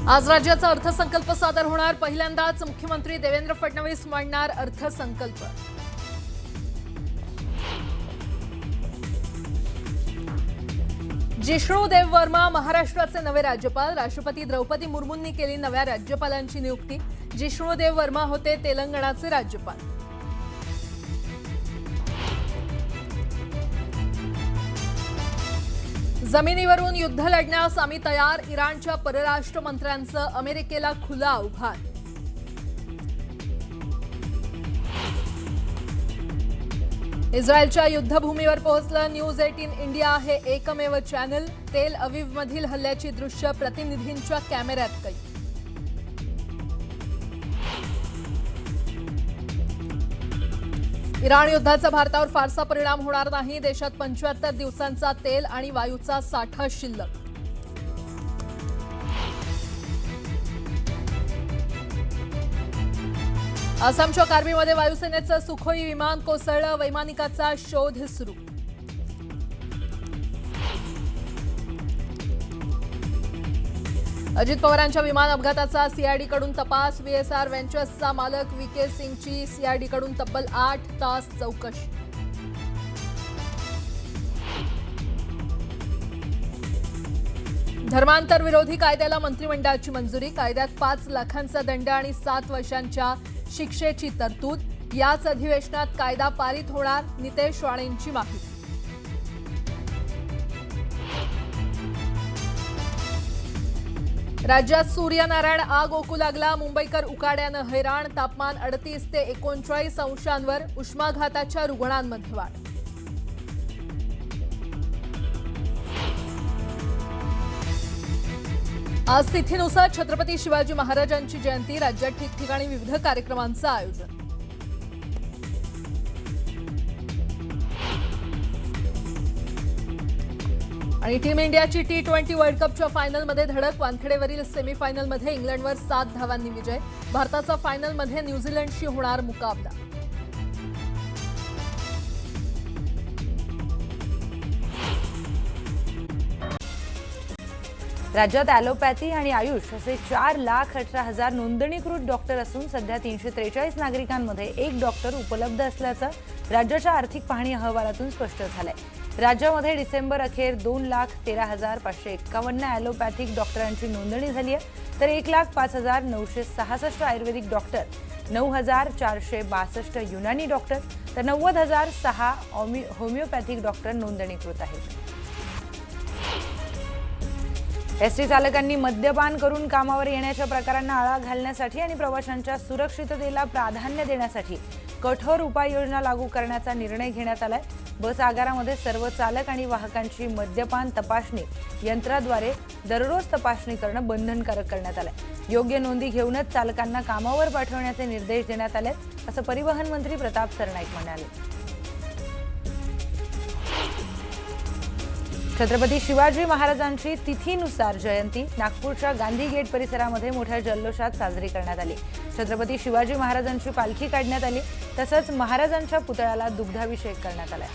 आज राज्याचा अर्थसंकल्प सादर होणार। पहिल्यांदाच मुख्यमंत्री देवेंद्र फडणवीस मांडणार अर्थसंकल्प। जिष्णू देव वर्मा महाराष्ट्राचे नवे राज्यपाल। राष्ट्रपती द्रौपदी मुर्मूंनी केली नव्या राज्यपालांची नियुक्ती। जिष्णू देव वर्मा होते तेलंगणाचे राज्यपाल। जमिनीवरून युद्ध लढण्यास आम्ही तयार। इराणच्या परराष्ट्र मंत्र्यांचं अमेरिकेला खुलं आव्हान। इस्रायलच्या युद्धभूमीवर पोहोचलं न्यूज 18 इंडिया हे एकमेव चॅनल। तेल अविवमधील हल्ल्याची दृश्य प्रतिनिधींच्या कॅमेऱ्यात कैद। इराण युद्धाचा भारतावर फारसा परिणाम होणार नाही। देशात 75 दिवसांचा तेल आणि वायूचा साठा शिल्लक। आसामच्या कार्बीमध्ये वायुसेनेचं सुखोई विमान कोसळलं। वैमानिकाचा शोध सुरू। अजित पवारांच्या विमान अपघाताचा सीआयडीकडून तपास। व्हीएसआर व्हेंचर्सचा मालक व्हीके सिंगची सीआयडीकडून तब्बल 8 तास चौकशी। धर्मांतर विरोधी कायद्याला मंत्रिमंडळाची मंजुरी। कायद्यात 5 लाखांचा दंड आणि 7 वर्षांच्या शिक्षेची तरतूद। याच अधिवेशनात कायदा पारित होणार। नितेश राणेंची माहिती। राज्यात सूर्यनारायण आग ओकू लागला। मुंबईकर उकाड्यानं हैराण। तापमान 38 ते 39 अंशांवर। उष्माघाताच्या रुग्णांमध्ये वाढ। आज तिथीनुसार छत्रपती शिवाजी महाराजांची जयंती। राज्यात ठिकठिकाणी विविध कार्यक्रमांचं आयोजन। आणि टीम इंडियाची T20 वर्ल्ड कपच्या फायनलमध्ये धडक। वानखेडेवरील सेमीफायनलमध्ये इंग्लंडवर 7 धावांनी विजय। भारताचा फायनलमध्ये न्यूझीलंडशी होणार मुकाबला। राज्यात ॲलोपॅथी आणि आयुष असे 4,18,000 नोंदणीकृत डॉक्टर असून सध्या 343 नागरिकांमध्ये एक डॉक्टर उपलब्ध असल्याचं राज्याच्या आर्थिक पाहणी अहवालातून स्पष्ट झालंय। राज्यामध्ये डिसेंबर अखेर 2,13,551 ॲलोपॅथिक डॉक्टरांची नोंदणी झाली आहे, तर 1,05,966 आयुर्वेदिक डॉक्टर, 9,462 युनानी डॉक्टर, तर 90,006 होमिओपॅथिक डॉक्टर नोंदणीकृत आहेत। एसटी चालकांनी मद्यपान करून कामावर येण्याच्या प्रकारांना आळा घालण्यासाठी आणि प्रवाशांच्या सुरक्षिततेला प्राधान्य देण्यासाठी कठोर उपाययोजना लागू करण्याचा निर्णय घेण्यात आलाय। बस आगारामध्ये सर्व चालक आणि वाहकांची मद्यपान तपासणी यंत्राद्वारे दररोज तपासणी करणं बंधनकारक करण्यात आलंय। योग्य नोंदी घेऊनच चालकांना कामावर पाठवण्याचे निर्देश देण्यात आले, असं परिवहन मंत्री प्रताप सरनाईक म्हणाले। छत्रपती शिवाजी महाराजांची तिथीनुसार जयंती नागपूरच्या गांधी गेट परिसरामध्ये मोठ्या जल्लोषात साजरी करण्यात आली। छत्रपती शिवाजी महाराजांची पालखी काढण्यात आली, तसंच महाराजांच्या पुतळ्याला दुग्धाभिषेक करण्यात आला।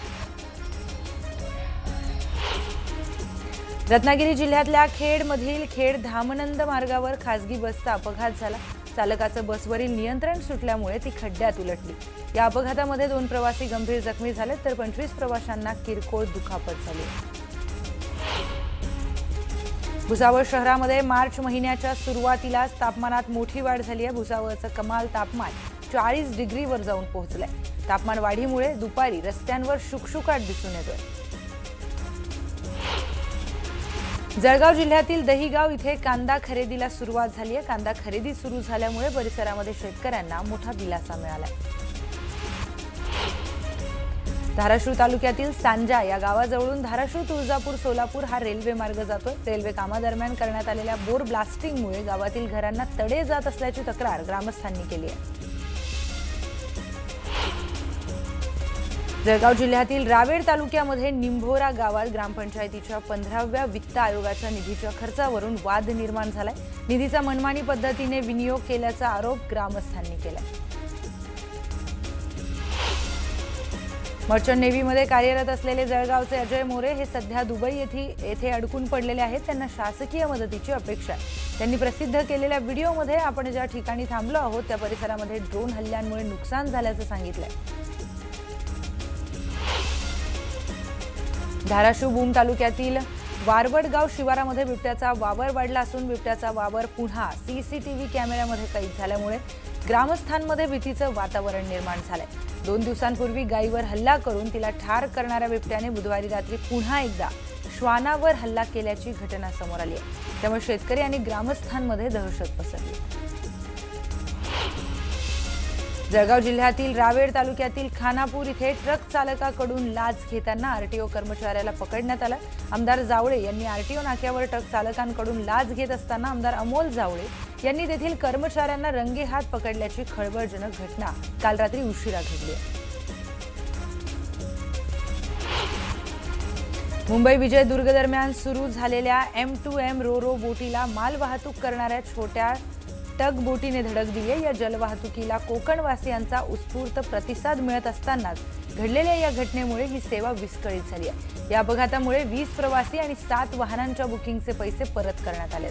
रत्नागिरी जिल्ह्यातल्या खेडमधील खेड धामनंद मार्गावर खासगी बसचा अपघात झाला। चालकाचं बसवरील नियंत्रण सुटल्यामुळे ती खड्ड्यात उलटली। या अपघातामध्ये 2 प्रवासी गंभीर जखमी झाले, तर 25 प्रवाशांना किरकोळ दुखापत झाली। भुसावळ शहरामध्ये मार्च महिन्याच्या सुरुवातीलाच तापमानात मोठी वाढ झाली आहे। भुसावळचं कमाल तापमान 40 डिग्रीवर जाऊन पोहोचलंय। तापमान वाढीमुळे दुपारी रस्त्यांवर शुकशुकाट दिसून येतोय। जळगाव जिल्ह्यातील दहिगाव इथे कांदा खरेदीला सुरुवात झाली आहे। कांदा खरेदी सुरू झाल्यामुळे परिसरामध्ये शेतकऱ्यांना मोठा दिलासा मिळालाय। धाराशिव तालुक्यातील सांजा या गावाजवळून धाराशिव तुळजापूर सोलापूर हा रेल्वे मार्ग जातोय। रेल्वे कामादरम्यान करण्यात आलेल्या बोर ब्लास्टिंगमुळे गावातील घरांना तडे जात असल्याची तक्रार ग्रामस्थांनी केली आहे। जळगाव जिल्ह्यातील रावेर तालुक्यामध्ये निंभोरा गावात ग्रामपंचायतीच्या 15व्या वित्त आयोगाच्या निधीच्या खर्चावरून वाद निर्माण झालाय। निधीचा मनमानी पद्धतीने विनियोग केल्याचा आरोप ग्रामस्थांनी केलाय। मर्चंट नेव्हीमध्ये कार्यरत असलेले जळगावचे अजय मोरे हे सध्या दुबई येथे अडकून पडलेले आहेत. त्यांना शासकीय मदतीची अपेक्षा आहे. त्यांनी प्रसिद्ध केलेल्या व्हिडिओमध्ये आपण ज्या ठिकाणी थांबलो आहोत त्या परिसरामध्ये ड्रोन हल्ल्यांमुळे नुकसान झाल्याचं सांगितलंय. धाराशिव भूम तालुक्यातील वारवडगाव शिवारामध्ये बिबट्याचा वावर वाढला असून बिबट्याचा वावर पुन्हा सीसीटीव्ही कॅमेऱ्यामध्ये कैद झाल्यामुळे ग्रामस्थांमध्ये भीतीचं वातावरण निर्माण झालंय. 2 दिवसांपूर्वी गायीवर हल्ला करून तिला ठार करणाऱ्या बिबट्याने बुधवारी रात्री पुन्हा एकदा श्वानावर हल्ला केल्याची घटना समोर आली आहे. त्यामुळे शेतकरी आणि ग्रामस्थांमध्ये दहशत पसरली. जळगाव जिल्ह्यातील रावेर तालुक्यातील खानापूर इथे ट्रक चालकाकडून लाच घेताना आरटीओ कर्मचाऱ्याला पकडण्यात आलं. आमदार जावळे यांनी आरटीओ नाक्यावर ट्रक चालकांकडून लाच घेत असताना आमदार अमोल जावळे यांनी तेथील कर्मचाऱ्यांना रंगेहात पकडल्याची खळबळजनक घटना काल रात्री उशिरा घडली. मुंबई विजयदुर्ग दरम्यान सुरू झालेल्या M2M रो बोटीला मालवाहतूक करणाऱ्या छोट्या टग बोटीने धडक दिली आहे. या जलवाहतुकीला कोकणवासियांचा उत्स्फूर्त प्रतिसाद मिळत असतानाच घडलेल्या या घटनेमुळे ही सेवा विस्कळीत झाली आहे. या अपघातामुळे 20 प्रवासी आणि 7 वाहनांच्या बुकिंगचे पैसे परत करण्यात आले.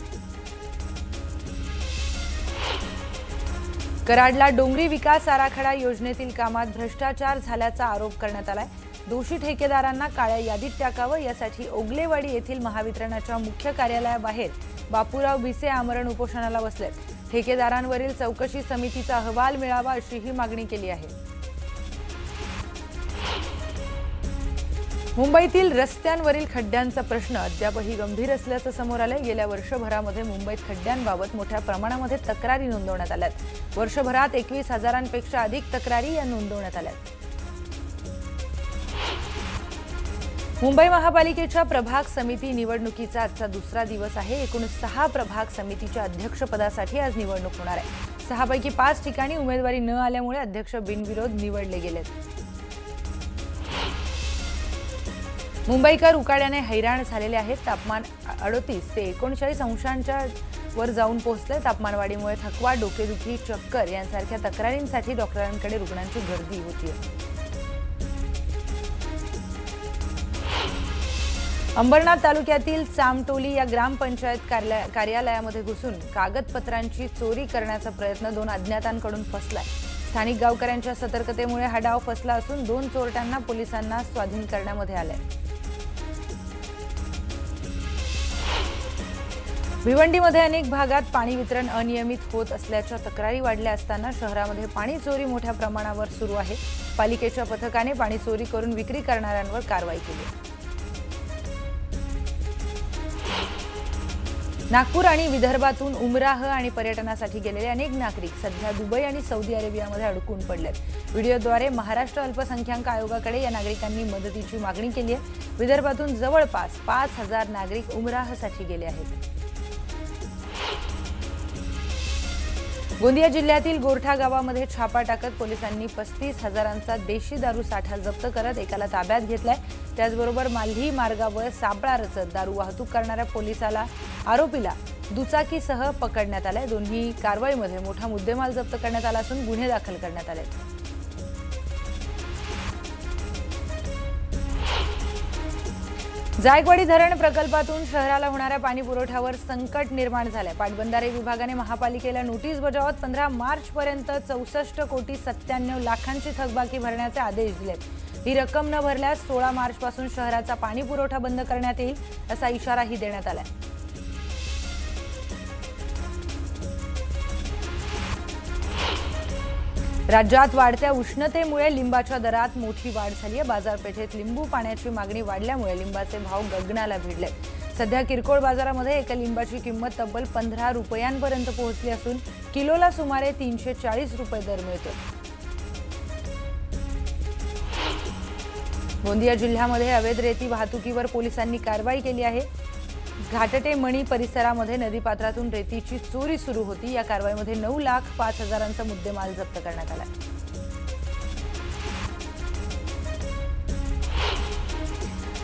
कराडला डोंगरी विकास आराखडा योजनेतील कामात भ्रष्टाचार झाल्याचा आरोप करण्यात आलाय. दोषी ठेकेदारांना काळ्या यादीत टाकावं यासाठी ओगलेवाडी येथील महावितरणाच्या मुख्य कार्यालयाबाहेर बापूराव भिसे आमरण उपोषणाला बसलेत. ठेकेदारांवरील चौकशी समितीचा अहवाल मिळावा अशी ही मागणी केली आहे. मुंबईतील रस्त्यांवरील खड्ड्यांचा प्रश्न अद्यापही गंभीर असल्याचं समोर आलंय. गेल्या वर्षभरामध्ये मुंबईत खड्ड्यांबाबत मोठ्या प्रमाणामध्ये तक्रारी नोंदवण्यात आल्यात. वर्षभरात 21,000पेक्षा अधिक तक्रारी या नोंदवण्यात आल्यात. मुंबई महापालिकेच्या प्रभाग समिती निवडणुकीचा आजचा दुसरा दिवस आहे. एकूण 6 प्रभाग समितीच्या अध्यक्षपदासाठी आज निवडणूक होणार आहे. 6 पैकी 5 ठिकाणी उमेदवारी न आल्यामुळे अध्यक्ष बिनविरोध निवडले गेलेत. मुंबईकर उकाड्याने हैराण झालेले आहेत. तापमान 38 ते 39 अंशांच्या वर जाऊन पोहोचले. तापमानवाढीमुळे थकवा, डोकेदुखी, चक्कर यांसारख्या तक्रारींसाठी डॉक्टरांकडे रुग्णांची गर्दी होतीये. अंबरनाथ तालुक्यातील चामटोली या ग्रामपंचायत कार्यालयामध्ये घुसून कागदपत्रांची चोरी करण्याचा प्रयत्न 2 अज्ञातांकडून फसलाय. स्थानिक गावकऱ्यांच्या सतर्कतेमुळे हा डाव फसला असून 2 चोरट्यांना पोलिसांना स्वाधीन करण्यामध्ये आलंय. भिवंडीमध्ये अनेक भागात पाणी वितरण अनियमित होत असल्याच्या तक्रारी वाढल्या असताना शहरामध्ये पाणी चोरी मोठ्या प्रमाणावर सुरू आहे. पालिकेच्या पथकाने पाणी चोरी करून विक्री करणाऱ्यांवर कारवाई केली. नागपूर आणि विदर्भातून उमराह आणि पर्यटनासाठी गेलेले अनेक नागरिक सध्या दुबई आणि सौदी अरेबियामध्ये अडकून पडलेत. व्हिडिओद्वारे महाराष्ट्र अल्पसंख्याक आयोगाकडे या नागरिकांनी मदतीची मागणी केली आहे. विदर्भातून जवळपास 5,000 नागरिक उमराहसाठी गेले आहेत. गोंदिया जिल्ह्यातील गोरठा गावामध्ये छापा टाकत पोलिसांनी 35,000चा देशी दारू साठा जप्त करत एकाला ताब्यात घेतलाय. त्याचबरोबर माल्ही मार्गावर सापळा रचत दारू वाहतूक करणाऱ्या आरोपीला दुचाकीसह पकडण्यात आलाय. दोन्ही कारवाईमध्ये मोठा मुद्देमाल जप्त करण्यात आला असून गुन्हे दाखल करण्यात आले. जायकवाडी धरण प्रकल्पातून शहराला होणाऱ्या पाणी पुरवठ्यावर संकट निर्माण झालंय. पाटबंधारे विभागाने महापालिकेला नोटीस बजावत 15 मार्चपर्यंत 64 कोटी 97 लाखांची थकबाकी भरण्याचे आदेश दिलेत. ही रक्कम न भरल्यास 16 मार्चपासून शहराचा पाणी पुरवठा बंद करण्यात येईल असा इशाराही देण्यात आलाय. राज्यात वाढत्या उष्णतेमुळे लिंबाच्या दरात मोठी वाढ झाली आहे. बाजारपेठेत लिंबू पाण्याची मागणी वाढल्यामुळे लिंबाचे भाव गगनाला भिडले. सध्या किरकोळ बाजारामध्ये एका लिंबाची किंमत तब्बल 15 रुपयांपर्यंत पोहोचली असून किलोला सुमारे 340 रुपये दर मिळतो. गोंदिया जिल्ह्यामध्ये अवैध रेती वाहतुकीवर पोलिसांनी कारवाई केली आहे. घाटटे मणी परिसरामध्ये नदीपात्रातून रेतीची चोरी सुरू होती. या कारवाईमध्ये 9,05,000चा मुद्देमाल जप्त करण्यात आला.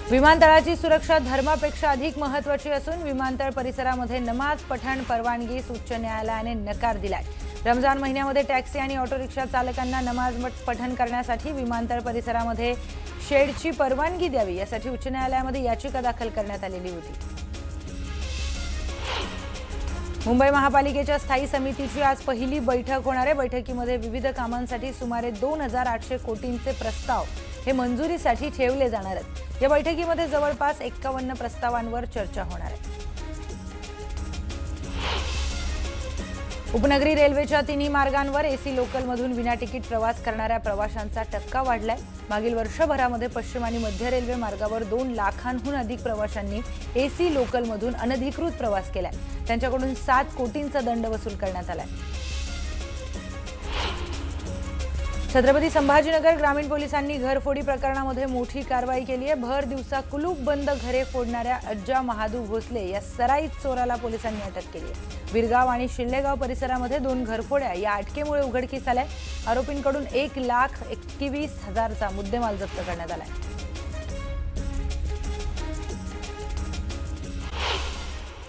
विमानतळाची सुरक्षा धर्मापेक्षा अधिक महत्त्वाची असून विमानतळ परिसरामध्ये नमाज पठण परवानगीस उच्च न्यायालयाने नकार दिलाय. रमजान महिन्यामध्ये टॅक्सी आणि ऑटो रिक्षा चालकांना नमाज पठण करण्यासाठी विमानतळ परिसरामध्ये शेडची परवानगी द्यावी यासाठी उच्च न्यायालयामध्ये याचिका दाखल करण्यात आलेली होती. मुंबई महापालिकेच्या स्थायी समितीची आज पहिली बैठक होणार आहे. बैठकीमध्ये विविध कामांसाठी सुमारे 2,800 कोटींचे प्रस्ताव हे मंजुरीसाठी ठेवले जाणार आहेत. या बैठकीमध्ये जवळपास 51 प्रस्तावांवर चर्चा होणार आहे. उपनगरी रेल्वेच्या तिन्ही मार्गांवर एसी लोकलमधून विना तिकीट प्रवास करणाऱ्या प्रवाशांचा टक्का वाढलाय. मागील वर्षभरामध्ये पश्चिम आणि मध्य रेल्वे मार्गावर 2 लाखांहून अधिक प्रवाशांनी एसी लोकलमधून अनधिकृत प्रवास केलाय. त्यांच्याकडून 7 कोटींचा दंड वसूल करण्यात आलाय. छत्रपती संभाजीनगर ग्रामीण पोलिसांनी घरफोडी प्रकरणामध्ये मोठी कारवाई केली आहे. भर दिवसा कुलूप बंद घरे फोडणाऱ्या अज्जा महादू भोसले या सराईत चोराला पोलिसांनी अटक केली आहे. विरगाव आणि शिल्लेगाव परिसरामध्ये 2 घरफोड्या या अटकेमुळे उघडकीस आल्या. आरोपींकडून 1,21,000चा मुद्देमाल जप्त करण्यात आलाय.